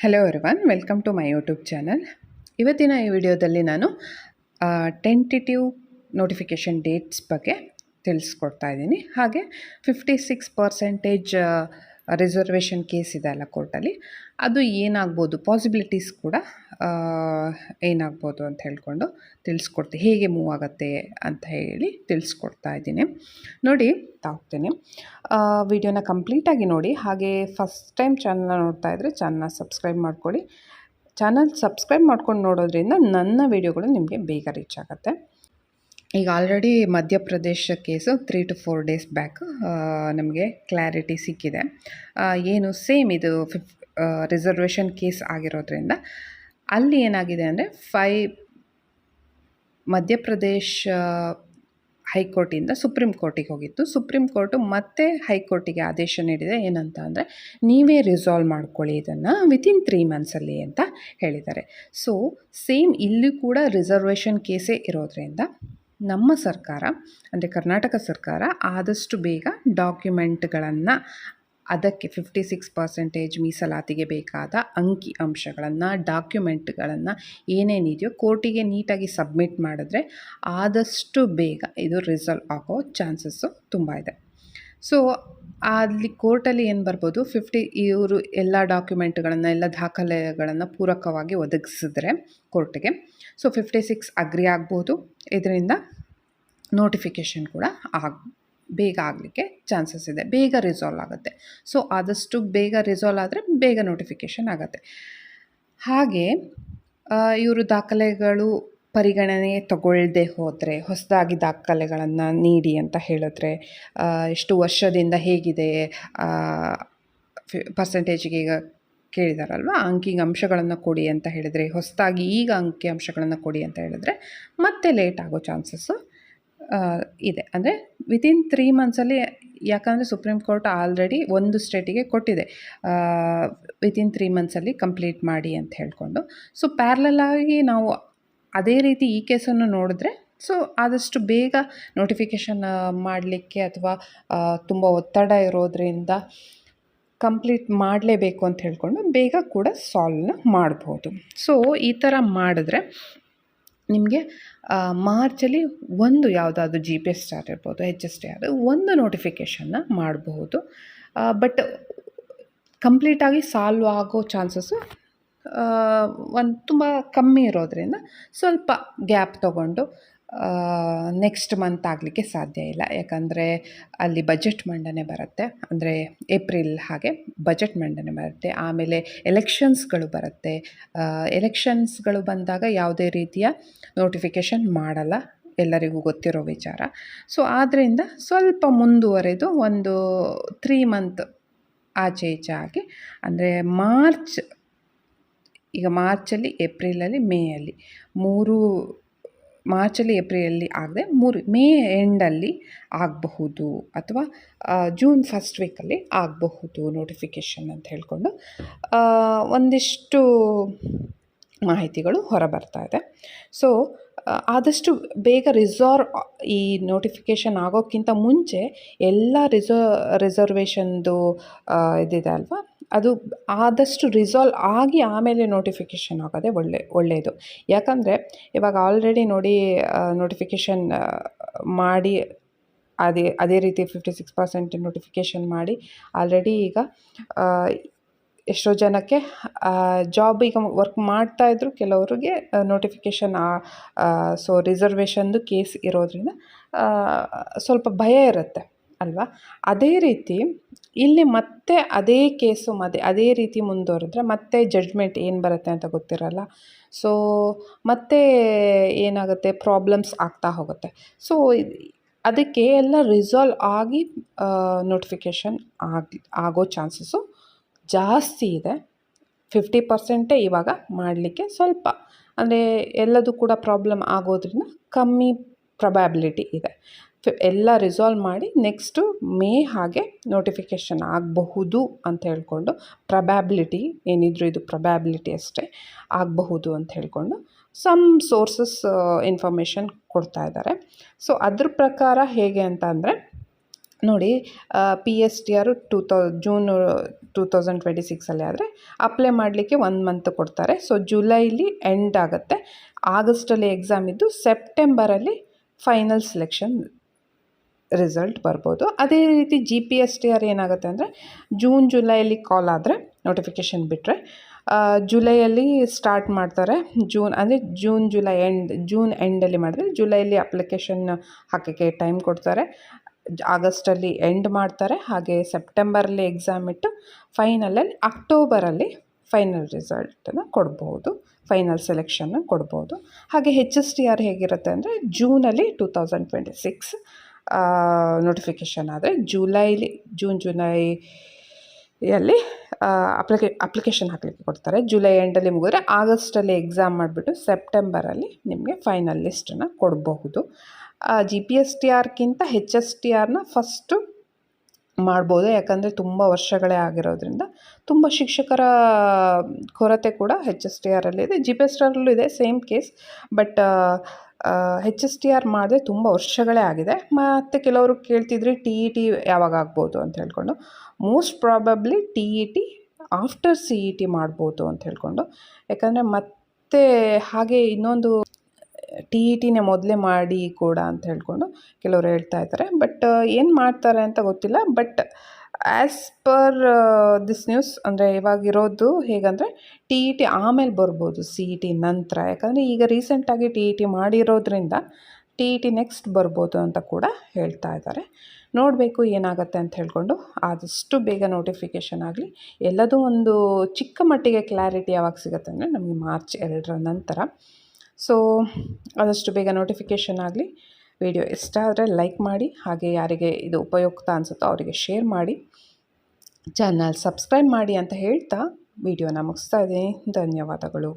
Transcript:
Hello everyone, welcome to my YouTube channel. ಇವತ್ತಿನ ಈ ವಿಡಿಯೋದಲ್ಲಿ ನಾನು ಟೆಂಟೇಟಿವ್ ನೋಟಿಫಿಕೇಷನ್ ಡೇಟ್ಸ್ ಬಗ್ಗೆ ತಿಳಿಸ್ಕೊಡ್ತಾ ಇದ್ದೀನಿ. ಹಾಗೆ 56% ರಿಸರ್ವೇಷನ್ ಕೇಸ್ ಇದೆ ಅಲ್ಲ ಕೋರ್ಟಲ್ಲಿ, ಅದು ಏನಾಗ್ಬೋದು, ಪಾಸಿಬಿಲಿಟೀಸ್ ಕೂಡ ಏನಾಗ್ಬೋದು ಅಂತ ಹೇಳ್ಕೊಂಡು ತಿಳಿಸ್ಕೊಡ್ತೀನಿ, ಹೇಗೆ ಮೂವ್ ಆಗುತ್ತೆ ಅಂತ ಹೇಳಿ ತಿಳಿಸ್ಕೊಡ್ತಾ ಇದ್ದೀನಿ. ನೋಡಿ ಹೋಗ್ತೀನಿ, ವಿಡಿಯೋನ ಕಂಪ್ಲೀಟಾಗಿ ನೋಡಿ. ಹಾಗೆ ಫಸ್ಟ್ ಟೈಮ್ ಚಾನಲ್ನ ನೋಡ್ತಾ ಇದ್ದರೆ ಚಾನಲ್ನ ಸಬ್ಸ್ಕ್ರೈಬ್ ಮಾಡ್ಕೊಳ್ಳಿ. ಚಾನಲ್ ಸಬ್ಸ್ಕ್ರೈಬ್ ಮಾಡ್ಕೊಂಡು ನೋಡೋದ್ರಿಂದ ನನ್ನ ವಿಡಿಯೋಗಳು ನಿಮಗೆ ಬೇಗ ರೀಚ್ ಆಗುತ್ತೆ. ಈಗ already Madhya Pradesh case 3 to 4 days back ನಮಗೆ ಕ್ಲಾರಿಟಿ ಸಿಕ್ಕಿದೆ. ಏನು ಸೇಮ್ ಇದು ರಿಸರ್ವೇಷನ್ ಕೇಸ್ ಆಗಿರೋದ್ರಿಂದ ಅಲ್ಲಿ ಏನಾಗಿದೆ ಅಂದರೆ ಮಧ್ಯಪ್ರದೇಶ್ ಹೈಕೋರ್ಟಿಂದ ಸುಪ್ರೀಂ ಕೋರ್ಟಿಗೆ ಹೋಗಿತ್ತು. ಸುಪ್ರೀಂ ಕೋರ್ಟು ಮತ್ತೆ ಹೈಕೋರ್ಟಿಗೆ ಆದೇಶ ನೀಡಿದೆ. ಏನಂತ ಅಂದರೆ, ನೀವೇ ರಿಸಾಲ್ವ್ ಮಾಡ್ಕೊಳ್ಳಿ ಇದನ್ನು ವಿತಿನ್ 3 months ಅಂತ ಹೇಳಿದ್ದಾರೆ. ಸೊ ಸೇಮ್ ಇಲ್ಲಿ ಕೂಡ ರಿಸರ್ವೇಷನ್ ಕೇಸೇ ಇರೋದ್ರಿಂದ ನಮ್ಮ ಸರ್ಕಾರ ಅಂದರೆ ಕರ್ನಾಟಕ ಸರ್ಕಾರ ಆದಷ್ಟು ಬೇಗ ಡಾಕ್ಯುಮೆಂಟ್ಗಳನ್ನು, ಅದಕ್ಕೆ 56% ಮೀಸಲಾತಿಗೆ ಬೇಕಾದ ಅಂಕಿ ಅಂಶಗಳನ್ನು, ಡಾಕ್ಯುಮೆಂಟ್ಗಳನ್ನು ಏನೇನಿದೆಯೋ ಕೋರ್ಟಿಗೆ ನೀಟಾಗಿ ಸಬ್ಮಿಟ್ ಮಾಡಿದ್ರೆ ಆದಷ್ಟು ಬೇಗ ಇದು ರಿಸಾಲ್ವ್ ಆಗೋ ಚಾನ್ಸಸ್ಸು ತುಂಬ ಇದೆ. ಸೊ ಅಲ್ಲಿ ಕೋರ್ಟಲ್ಲಿ ಏನು ಬರ್ಬೋದು, ಇವರು ಎಲ್ಲ ಡಾಕ್ಯುಮೆಂಟ್ಗಳನ್ನು, ಎಲ್ಲ ದಾಖಲೆಗಳನ್ನು ಪೂರಕವಾಗಿ ಒದಗಿಸಿದ್ರೆ ಕೋರ್ಟಿಗೆ, ಸೊ 56 ಅಗ್ರಿ ಆಗ್ಬೋದು. ಇದರಿಂದ ನೋಟಿಫಿಕೇಷನ್ ಕೂಡ ಬೇಗ ಆಗಲಿಕ್ಕೆ ಚಾನ್ಸಸ್ ಇದೆ, ಬೇಗ ರಿಸಾಲ್ವ್ ಆಗುತ್ತೆ. ಸೊ ಆದಷ್ಟು ಬೇಗ ರಿಸಾಲ್ವ್ ಆದರೆ ಬೇಗ ನೋಟಿಫಿಕೇಷನ್ ಆಗುತ್ತೆ. ಹಾಗೆ ಇವರು ದಾಖಲೆಗಳು ಪರಿಗಣನೆ ತಗೊಳ್ಳದೆ ಹೋದರೆ, ಹೊಸದಾಗಿ ದಾಖಲೆಗಳನ್ನು ನೀಡಿ ಅಂತ ಹೇಳಿದ್ರೆ, ಎಷ್ಟು ವರ್ಷದಿಂದ ಹೇಗಿದೆ ಪರ್ಸೆಂಟೇಜಿಗೆ ಈಗ ಕೇಳಿದಾರಲ್ವ, ಅಂಕಿಅಂಶಗಳನ್ನು ಕೊಡಿ ಅಂತ ಹೇಳಿದರೆ, ಹೊಸದಾಗಿ ಈಗ ಅಂಕಿಅಂಶಗಳನ್ನು ಕೊಡಿ ಅಂತ ಹೇಳಿದ್ರೆ ಮತ್ತೆ ಲೇಟ್ ಆಗೋ ಚಾನ್ಸಸ್ಸು ಇದೆ. ಅಂದರೆ ವಿತಿನ್ 3 months, ಯಾಕಂದರೆ ಸುಪ್ರೀಂ ಕೋರ್ಟ್ ಆಲ್ರೆಡಿ ಒಂದು ಸ್ಟೇಟಿಗೆ ಕೊಟ್ಟಿದೆ ವಿತಿನ್ 3 months ಕಂಪ್ಲೀಟ್ ಮಾಡಿ ಅಂತ ಹೇಳ್ಕೊಂಡು. ಸೊ ಪ್ಯಾರಲಲ್ಲಾಗಿ ನಾವು ಅದೇ ರೀತಿ ಈ ಕೇಸನ್ನು ನೋಡಿದ್ರೆ, ಸೊ ಆದಷ್ಟು ಬೇಗ ನೋಟಿಫಿಕೇಷನ್ ಮಾಡಲಿಕ್ಕೆ ಅಥವಾ ತುಂಬ ಒತ್ತಡ ಇರೋದ್ರಿಂದ ಕಂಪ್ಲೀಟ್ ಮಾಡಲೇಬೇಕು ಅಂತ ಹೇಳ್ಕೊಂಡು ಬೇಗ ಕೂಡ ಸಾಲ್ವ್ನ ಮಾಡ್ಬೋದು. ಸೊ ಈ ಥರ ಮಾಡಿದ್ರೆ ನಿಮಗೆ ಮಾರ್ಚಲ್ಲಿ ಒಂದು ಯಾವುದಾದ್ರೂ GPS ಸ್ಟಾರ್ ಇರ್ಬೋದು, HST ಒಂದು ನೋಟಿಫಿಕೇಷನ್ನ ಮಾಡಬಹುದು. ಬಟ್ ಕಂಪ್ಲೀಟಾಗಿ ಸಾಲ್ವ್ ಆಗೋ ಚಾನ್ಸಸ್ಸು ತುಂಬ ಕಮ್ಮಿ ಇರೋದ್ರಿಂದ ಸ್ವಲ್ಪ ಗ್ಯಾಪ್ ತೊಗೊಂಡು ನೆಕ್ಸ್ಟ್ ಮಂತ್ ಆಗಲಿಕ್ಕೆ ಸಾಧ್ಯ ಇಲ್ಲ. ಯಾಕಂದರೆ ಅಲ್ಲಿ ಬಜೆಟ್ ಮಂಡನೆ ಬರುತ್ತೆ, ಅಂದರೆ ಏಪ್ರಿಲ್ ಹಾಗೆ ಬಜೆಟ್ ಮಂಡನೆ ಬರುತ್ತೆ. ಆಮೇಲೆ ಎಲೆಕ್ಷನ್ಸ್ಗಳು ಬರುತ್ತೆ. ಎಲೆಕ್ಷನ್ಸ್ಗಳು ಬಂದಾಗ ಯಾವುದೇ ರೀತಿಯ ನೋಟಿಫಿಕೇಷನ್ ಮಾಡಲ್ಲ, ಎಲ್ಲರಿಗೂ ಗೊತ್ತಿರೋ ವಿಚಾರ. ಸೊ ಆದ್ದರಿಂದ ಸ್ವಲ್ಪ ಮುಂದುವರೆದು ಒಂದು 3 month ಆಚೆ ಈಚೆ ಆಗಿ, ಅಂದರೆ ಮಾರ್ಚಲ್ಲಿ, ಏಪ್ರಿಲಲ್ಲಿ, ಮೇಯಲ್ಲಿ, ಮಾರ್ಚಲ್ಲಿ ಏಪ್ರಿಲಲ್ಲಿ ಆಗದೆ ಮೇ ಎಂಡಲ್ಲಿ ಆಗಬಹುದು, ಅಥವಾ ಜೂನ್ ಫಸ್ಟ್ ವೀಕಲ್ಲಿ ಆಗಬಹುದು ನೋಟಿಫಿಕೇಷನ್ ಅಂತ ಹೇಳ್ಕೊಂಡು ಒಂದಿಷ್ಟು ಮಾಹಿತಿಗಳು ಹೊರಬರ್ತಾ ಇದೆ. ಸೊ ಆದಷ್ಟು ಬೇಗ ಈ ನೋಟಿಫಿಕೇಷನ್ ಆಗೋಕ್ಕಿಂತ ಮುಂಚೆ ಎಲ್ಲ ರಿಸರ್ವೇಷನ್ದು ಇದಿದೆ ಅಲ್ವಾ, ಅದು ಆದಷ್ಟು ರಿಸಾಲ್ವ್ ಆಗಿ ಆಮೇಲೆ ನೋಟಿಫಿಕೇಷನ್ ಆಗೋದೇ ಒಳ್ಳೆಯದು. ಯಾಕಂದರೆ ಇವಾಗ ಆಲ್ರೆಡಿ ನೋಡಿ, ನೋಟಿಫಿಕೇಷನ್ ಮಾಡಿ ಅದೇ ರೀತಿ 56% ನೋಟಿಫಿಕೇಷನ್ ಮಾಡಿ ಆಲ್ರೆಡಿ ಈಗ ಎಷ್ಟೋ ಜನಕ್ಕೆ ಜಾಬ್ ಈಗ ವರ್ಕ್ ಮಾಡ್ತಾಯಿದ್ರು, ಕೆಲವರಿಗೆ ನೋಟಿಫಿಕೇಷನ್ ಸೊ ರಿಸರ್ವೇಷನ್ದು ಕೇಸ್ ಇರೋದ್ರಿಂದ ಸ್ವಲ್ಪ ಭಯ ಇರುತ್ತೆ ಅಲ್ವಾ. ಅದೇ ರೀತಿ ಇಲ್ಲಿ ಮತ್ತೆ ಅದೇ ಕೇಸು ಅದೇ ರೀತಿ ಮುಂದುವರೆದ್ರೆ ಮತ್ತೆ ಜಡ್ಜ್ಮೆಂಟ್ ಏನು ಬರುತ್ತೆ ಅಂತ ಗೊತ್ತಿರಲ್ಲ. ಸೊ ಮತ್ತೆ ಏನಾಗುತ್ತೆ, ಪ್ರಾಬ್ಲಮ್ಸ್ ಆಗ್ತಾ ಹೋಗುತ್ತೆ. ಸೊ ಅದಕ್ಕೆ ಎಲ್ಲ ರಿಸಾಲ್ವ್ ಆಗಿ ನೋಟಿಫಿಕೇಷನ್ ಆಗೋ ಚಾನ್ಸಸ್ಸು ಜಾಸ್ತಿ ಇದೆ. 50% ಇವಾಗ ಮಾಡಲಿಕ್ಕೆ ಸ್ವಲ್ಪ, ಅಂದರೆ ಎಲ್ಲದೂ ಕೂಡ ಪ್ರಾಬ್ಲಮ್ ಆಗೋದ್ರಿಂದ ಕಮ್ಮಿ ಪ್ರೊಬ್ಯಾಬಿಲಿಟಿ ಇದೆ. ಎಲ್ಲ ರಿಸಾಲ್ವ್ ಮಾಡಿ ನೆಕ್ಸ್ಟು ಮೇ ಹಾಗೆ ನೋಟಿಫಿಕೇಷನ್ ಆಗಬಹುದು ಅಂತ ಹೇಳ್ಕೊಂಡು, ಪ್ರೊಬ್ಯಾಬಿಲಿಟಿ ಏನಿದ್ರು ಇದು ಪ್ರೊಬ್ಯಾಬಿಲಿಟಿ ಅಷ್ಟೇ, ಆಗಬಹುದು ಅಂತ ಹೇಳ್ಕೊಂಡು ಸಮ್ ಸೋರ್ಸಸ್ ಇನ್ಫಾರ್ಮೇಷನ್ ಕೊಡ್ತಾ ಇದ್ದಾರೆ. ಸೊ ಅದ್ರ ಪ್ರಕಾರ ಹೇಗೆ ಅಂತ ಅಂದರೆ, ನೋಡಿ PSTR ಜೂನ್ 2026 ಆದರೆ ಅಪ್ಲೈ ಮಾಡಲಿಕ್ಕೆ 1 ಮಂತ್ ಕೊಡ್ತಾರೆ. ಸೊ ಜುಲೈಲಿ ಎಂಡ್ ಆಗುತ್ತೆ, ಆಗಸ್ಟಲ್ಲಿ ಎಕ್ಸಾಮ್ ಇದ್ದು ಸೆಪ್ಟೆಂಬರಲ್ಲಿ ಫೈನಲ್ ಸೆಲೆಕ್ಷನ್ ರಿಸಲ್ಟ್ ಬರ್ಬೋದು. ಅದೇ ರೀತಿ GPSTR ಏನಾಗುತ್ತೆ ಅಂದರೆ ಜುಲೈಲಿ ಕಾಲ್ ಆದರೆ ನೋಟಿಫಿಕೇಷನ್ ಬಿಟ್ಟರೆ ಜುಲೈಯಲ್ಲಿ ಸ್ಟಾರ್ಟ್ ಮಾಡ್ತಾರೆ. ಜೂನ್ ಎಂಡಲ್ಲಿ ಮಾಡಿದ್ರೆ ಜುಲೈಲಿ ಅಪ್ಲಿಕೇಶನ್ ಹಾಕೋಕ್ಕೆ ಟೈಮ್ ಕೊಡ್ತಾರೆ, ಆಗಸ್ಟಲ್ಲಿ ಎಂಡ್ ಮಾಡ್ತಾರೆ. ಹಾಗೆ ಸೆಪ್ಟೆಂಬರಲ್ಲಿ ಎಕ್ಸಾಮ್ ಇಟ್ಟು ಫೈನಲಲ್ಲಿ ಅಕ್ಟೋಬರಲ್ಲಿ ಫೈನಲ್ ರಿಸಲ್ಟನ್ನು ಕೊಡ್ಬೋದು, ಫೈನಲ್ ಸೆಲೆಕ್ಷನ್ನ ಕೊಡ್ಬೋದು. ಹಾಗೆ HSTR ಹೇಗಿರುತ್ತೆ ಅಂದರೆ ಜೂನಲ್ಲಿ 2026 ನೋಟಿಫಿಕೇಷನ್ ಆದರೆ ಜುಲೈಯಲ್ಲಿ ಅಪ್ಲಿಕೇಶನ್ ಹಾಕಲಿಕ್ಕೆ ಕೊಡ್ತಾರೆ. ಜುಲೈ ಎಂಡಲ್ಲಿ ಮುಗಿದ್ರೆ ಆಗಸ್ಟಲ್ಲಿ ಎಕ್ಸಾಮ್ ಮಾಡಿಬಿಟ್ಟು ಸೆಪ್ಟೆಂಬರಲ್ಲಿ ನಿಮಗೆ ಫೈನಲ್ ಲಿಸ್ಟನ್ನು ಕೊಡಬಹುದು. GPSTRಗಿಂತ HSTRನ ಫಸ್ಟು ಮಾಡ್ಬೋದು, ಯಾಕಂದರೆ ತುಂಬ ವರ್ಷಗಳೇ ಆಗಿರೋದ್ರಿಂದ ತುಂಬ ಶಿಕ್ಷಕರ ಕೊರತೆ ಕೂಡ HSTRಲ್ಲಿದೆ, GPSTRಲ್ಲೂ ಇದೆ, ಸೇಮ್ ಕೇಸ್. ಬಟ್ HSTR ಮಾಡಿದ್ರೆ ತುಂಬ ವರ್ಷಗಳೇ ಆಗಿದೆ. ಮತ್ತು ಕೆಲವರು ಕೇಳ್ತಿದ್ರಿ TET ಯಾವಾಗ ಆಗ್ಬೋದು ಅಂತ ಹೇಳ್ಕೊಂಡು. Most probably TET after CET ಮಾಡ್ಬೋದು ಅಂತ ಹೇಳ್ಕೊಂಡು, ಯಾಕಂದರೆ ಮತ್ತೆ ಹಾಗೆ ಇನ್ನೊಂದು TETನೇ ಮೊದಲೇ ಮಾಡಿ ಕೂಡ ಅಂತ ಹೇಳ್ಕೊಂಡು ಕೆಲವರು ಹೇಳ್ತಾ ಇದ್ದಾರೆ. ಬಟ್ ಏನು ಮಾಡ್ತಾರೆ ಅಂತ ಗೊತ್ತಿಲ್ಲ. But as per this news ಅಂದರೆ ಇವಾಗಿರೋದು ಹೇಗಂದರೆ TET ಆಮೇಲೆ ಬರ್ಬೋದು CET ನಂತರ, ಯಾಕಂದರೆ ಈಗ ರೀಸೆಂಟಾಗಿ TET ಮಾಡಿರೋದ್ರಿಂದ TET ನೆಕ್ಸ್ಟ್ ಬರ್ಬೋದು ಅಂತ ಕೂಡ ಹೇಳ್ತಾ ಇದ್ದಾರೆ. ನೋಡಬೇಕು ಏನಾಗುತ್ತೆ ಅಂತ ಹೇಳ್ಕೊಂಡು. ಆದಷ್ಟು ಬೇಗ ನೋಟಿಫಿಕೇಷನ್ ಆಗಲಿ, ಎಲ್ಲದೂ ಒಂದು ಚಿಕ್ಕ ಮಟ್ಟಿಗೆ ಕ್ಲಾರಿಟಿ ಯಾವಾಗ ಸಿಗುತ್ತೆ ಅಂದರೆ ನಮಗೆ ಮಾರ್ಚ್ 2 ನಂತರ. ಸೊ ಆದಷ್ಟು ಬೇಗ ನೋಟಿಫಿಕೇಷನ್ ಆಗಲಿ. ವಿಡಿಯೋ ಇಷ್ಟ ಆದರೆ ಲೈಕ್ ಮಾಡಿ, ಹಾಗೆ ಯಾರಿಗೆ ಇದು ಉಪಯುಕ್ತ ಅನಿಸುತ್ತೋ ಅವರಿಗೆ ಶೇರ್ ಮಾಡಿ, ಚಾನಲ್ ಸಬ್ಸ್ಕ್ರೈಬ್ ಮಾಡಿ ಅಂತ ಹೇಳ್ತಾ ವಿಡಿಯೋನ ಮುಗಿಸ್ತಾ ಇದ್ದೀನಿ. ಧನ್ಯವಾದಗಳು.